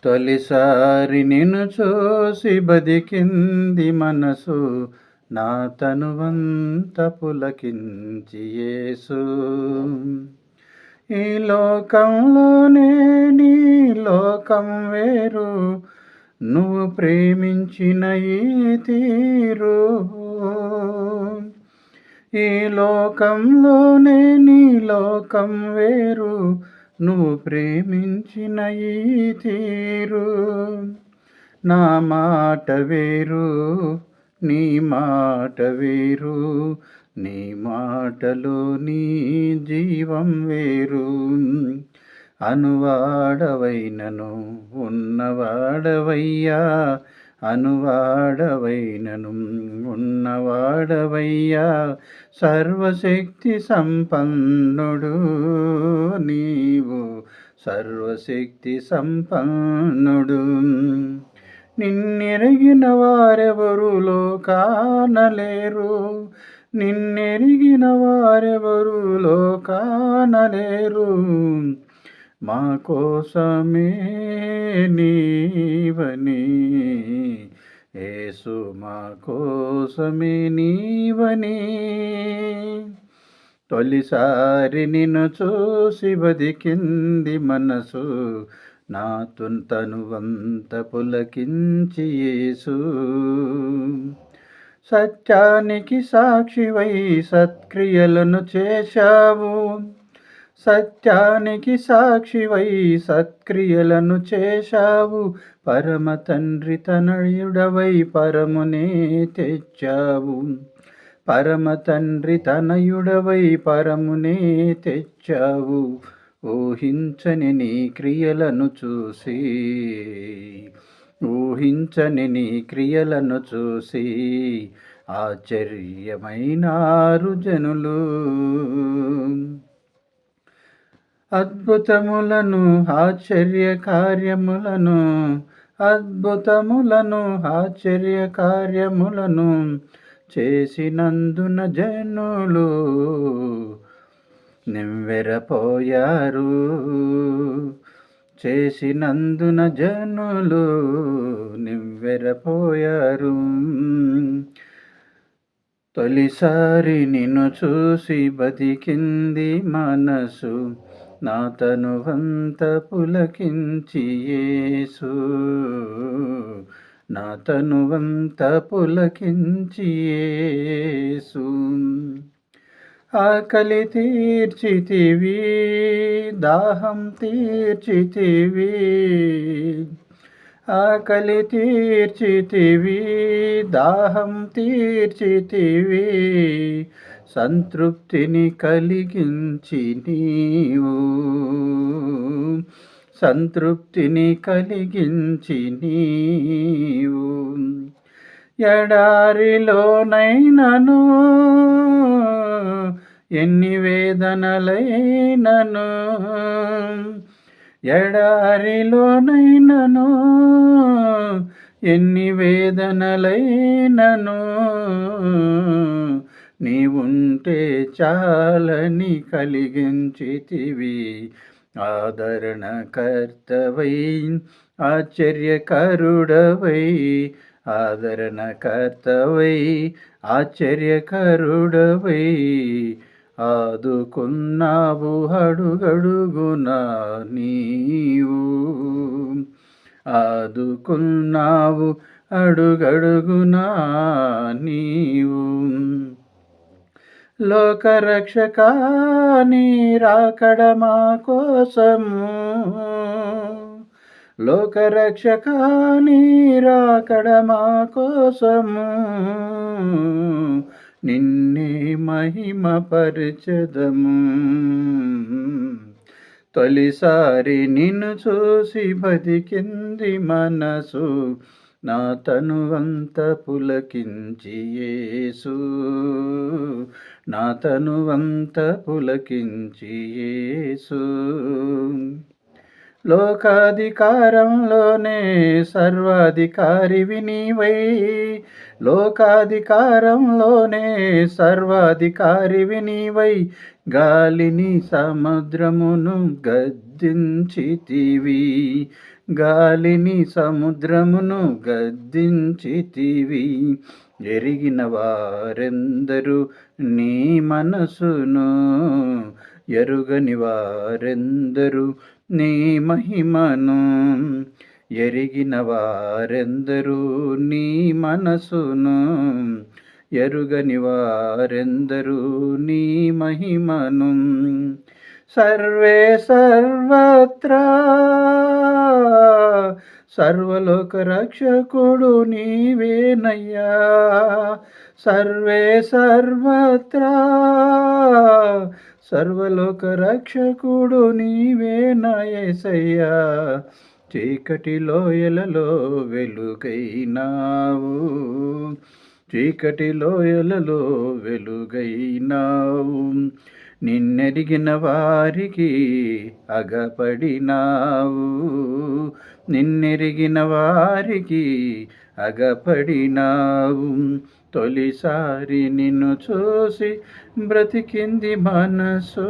తొలిసారి నిన్ను చూసి బతికింది మనసు, నా తనువంత పులకించి యేసు. ఈ లోకంలోనే నీ లోకం వేరు, నువ్వు ప్రేమించిన ఈ తీరు. ఈ లోకంలోనే నీ లోకం వేరు, నువ్వు ప్రేమించిన ఈ తీరు. నా మాట వేరు, నీ మాట వేరు, నీ మాటలో నీ జీవం వేరు. అనువాడవైనను ఉన్నవాడవయ్యా, అనువాడవైనను ఉన్నవాడవయ్యా, సర్వశక్తి సంపన్నుడు నీవు, సర్వశక్తి సంపన్నుడు. నిన్నెరిగిన వారెవరు లోకానలేరు, నిన్నెరిగిన వారెవరు లోకానలేరు. మా కోసమే నీవని యేసు, మా కోసమే నీవని. తొలిసారి నిన్ను చూసి బతికింది మనసు, నా తనువంత పులకించి యేసు. సత్యానికి సాక్షివై సత్క్రియలను చేశావు, సత్యానికి సాక్షివై సత్క్రియలను చేశావు. పరమ తండ్రి తనయుడవై పరమునే తెచ్చావు, పరమ తండ్రి తనయుడవై పరమునే తెచ్చావు. ఊహించని నీ క్రియలను చూసి, ఊహించని నీ క్రియలను చూసి ఆశ్చర్యమైనారు జనులు. అద్భుతములను ఆశ్చర్య కార్యములను, అద్భుతములను ఆశ్చర్య కార్యములను చేసినందున జనులు నివ్వెరపోయారు, చేసినందున జనులు నివ్వెరపోయారు. తొలిసారి నిన్ను చూసి బతికింది మనసు, నా తనువంత పులకించి యేసు, నా తనువంత పులకించి యేసు. ఆకలి తీర్చితివి, దాహం తీర్చితివి, ఆకలి తీర్చితివి, దాహం తీర్చితివి. సంతృప్తిని కలిగించి నీవు, సంతృప్తిని కలిగించి నీవు. ఎడారిలోనైనను ఎన్ని వేదనలైనను, ఎడారిలోనైనను ఎన్ని వేదనలైనను, నీవుంటే చాలని కలిగించితివి. ఆదరణకర్తవై ఆశ్చర్యకరుడవై, ఆదరణకర్తవై ఆశ్చర్యకరుడవై ఆదుకున్నావు అడుగడుగునా నీవు, ఆదుకున్నావు అడుగడుగునా నీవు. లోకరక్షక నీ రాకడ మా కోసము, లోకరక్షక నీ రాకడ మా కోసము. నిన్నే మహిమపరచెదము. తొలిసారి నిన్ను చూసి బతికింది మనసు, నా తనువంత పులకించి యేసు, నా తనువంత పులకించి యేసు. లోకాధికారంలోనే సర్వాధికారివి నీవై, లోకాధికారంలోనే సర్వాధికారివి నీవై, గాలిని సముద్రమును గద్దించితివి, గాలిని సముద్రమును గద్దించితివి. ఎరిగిన వారెందరు నీ మనసును, ఎరుగని వారెందరు నీ మహిమను. ఎరిగిన వారెందరు నీ మనసును, ఎరుగని వారెందరు నీ మహిమను. సర్వే సర్వత్రా సర్వలోక రక్షకుడు నీవేనయ్యా. సర్వే సర్వత్రా సర్వలోక రక్షకుడు నీవేనయ్యా. చీకటి లోయలలో వెలుగైనావు, చీకటి లోయలలో వెలుగైనావు. నిన్నెరిగిన వారికి అగపడినావు, నిన్నెరిగిన వారికి అగపడినావు. తొలిసారి నిన్ను చూసి బ్రతికింది మనసు,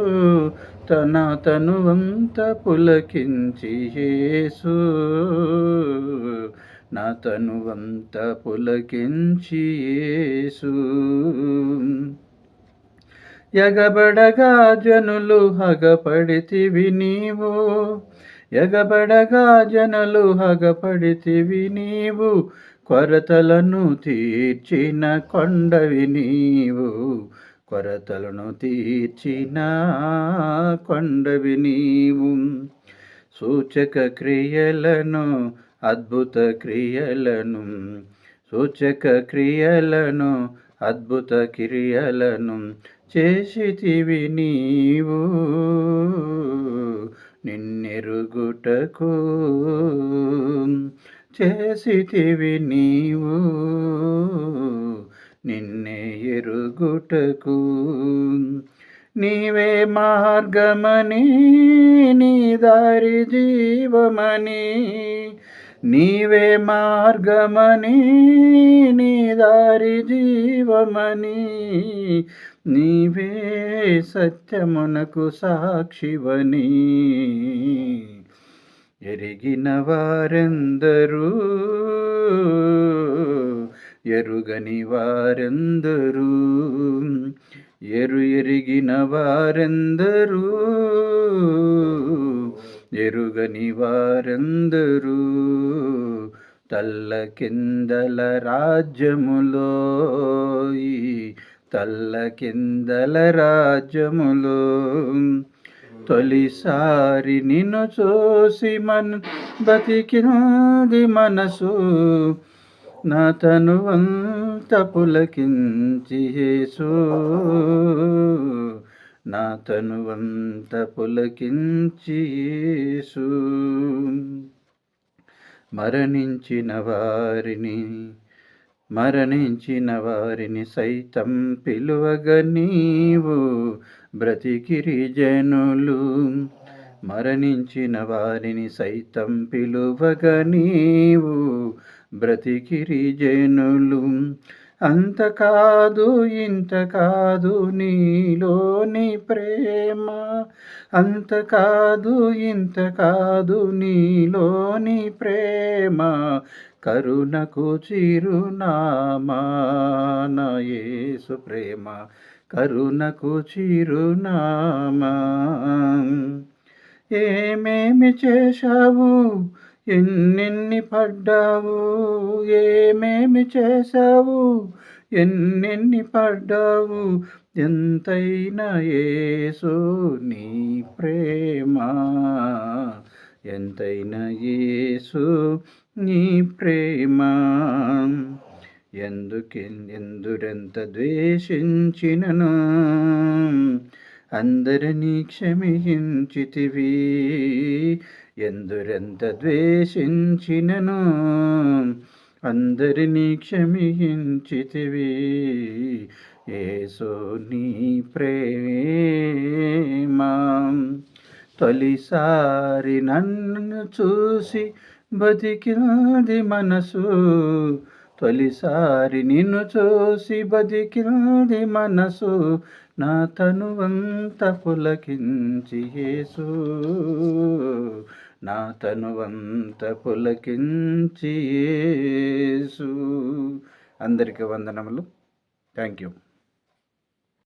తనువంత పులకించి యేసు, నా తనువంత పులకించి యేసు. ఎగబడగా జనులు హగపడితివి నీవు, ఎగబడగా జనులు హగపడితివి నీవు. కొరతలను తీర్చిన కొండవి నీవు, కొరతలను తీర్చిన కొండవి నీవు. సూచక క్రియలను అద్భుత క్రియలను, సూచక క్రియలను అద్భుత క్రియలను చేసితివి నీవు. నిన్నెరుగుటకు చేసితివి నీవు, నిన్నే ఎరుగుటకు. నీవే మార్గమని, నీ దారి జీవమని, నీవే మార్గమని, నీ దారి జీవమని. నీవే సత్యమునకు సాక్షివని, ఎరిగిన వారెందరూ ఎరుగని వారెందరూ, ఎరిగిన వారెందరూ ఎరుగని వారెందరూ. తల్లకిందల రాజ్యములో, ఈ తల్లకిందల రాజ్యములో తొలిసారి నిన్ను చూసి బతికింది మనసు, నా తనువంత పులకించి యేసు, నా తనువంత పులకించి యేసు. మరణించిన వారిని సైతం పిలువగా నీవు బ్రతికిరి జనులు. మరణించిన వారిని సైతం పిలువగా నీవు బ్రతికిరి జనులు. అంత కాదు ఇంత కాదు నీలోని ప్రేమ, అంత కాదు ఇంత కాదు నీలోని ప్రేమ. కరుణకు చిరునామా నా యేసు ప్రేమ, కరుణకు చిరునామా. ఏమేమి చేశావు, ఎన్నెన్ని పడ్డావు, ఏమేమి చేశావు, ఎన్నెన్ని పడ్డావు. ఎంతైనా యేసు నీ ప్రేమ, ఎంతైనా యేసు నీ ప్రేమ. ఎందురెంత ద్వేషించినను అందరినీ క్షమించితివి, ఎందురెంత ద్వేషించినను అందరినీ క్షమించితివి. యేసు నీ ప్రేమ. తొలిసారి నన్ను చూసి బతికింది మనసు, తొలిసారి నిన్ను చూసి బతికింది మనసు, నా తనువంత పులకించి యేసు, నా తనువంత పులకించి యేసు. అందరికీ వందనములు. Thank you.